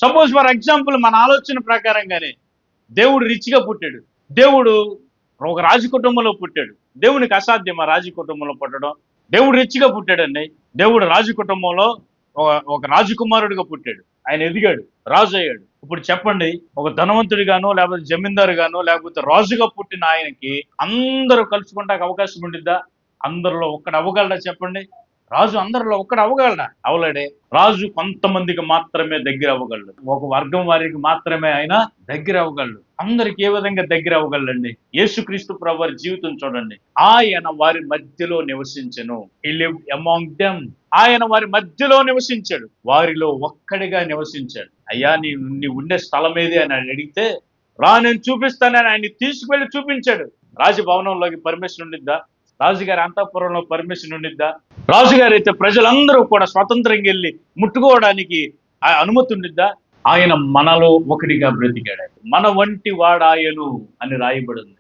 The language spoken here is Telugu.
సపోజ్ ఫర్ ఎగ్జాంపుల్ మన ఆలోచన ప్రకారంగానే దేవుడు రిచ్గా పుట్టాడు. దేవుడు ఒక రాజు కుటుంబంలో పుట్టాడు. దేవునికి అసాధ్యం ఆ రాజు కుటుంబంలో పుట్టడం. దేవుడు రిచ్గా పుట్టాడండి. దేవుడు రాజు కుటుంబంలో ఒక రాజకుమారుడిగా పుట్టాడు. ఆయన ఎదిగాడు, రాజు అయ్యాడు. ఇప్పుడు చెప్పండి, ఒక ధనవంతుడిగానో లేకపోతే జమీందారు గానో లేకపోతే రాజుగా పుట్టిన ఆయనకి అందరూ కలుసుకుంటానికి అవకాశం ఉండిద్దా? అందరిలో ఒక్కడు అవ్వగలడా చెప్పండి? రాజు అందరిలో ఒక్కడు అవ్వగలడా? అవలేడే. రాజు కొంతమందికి మాత్రమే దగ్గర అవ్వగలడు. ఒక వర్గం వారికి మాత్రమే ఆయన దగ్గర అవ్వగలడు. అందరికి ఏ విధంగా దగ్గర అవ్వగలండి? యేసుక్రీస్తు ప్రభు వారి జీవితం చూడండి. ఆయన వారి మధ్యలో నివసించెను. He lived among them. ఆయన వారి మధ్యలో నివసించాడు. వారిలో ఒక్కడిగా నివసించాడు. అయ్యా నీ ఉండే స్థలం ఏది అని అడిగితే, రా నేను చూపిస్తానని ఆయన్ని తీసుకువెళ్ళి చూపించాడు. రాజభవనంలోకి పర్మిషన్ ఉండిద్దా? రాజుగారి అంతఃపురంలో పర్మిషన్ ఉండిద్దా? రాజుగారు అయితే ప్రజలందరూ కూడా స్వతంత్రంగా వెళ్ళి ముట్టుకోవడానికి అనుమతి ఉండిద్దా? ఆయన మనలో ఒకటిగా బ్రతికాడు. మన వంటి వాడాయను అని రాయబడింది.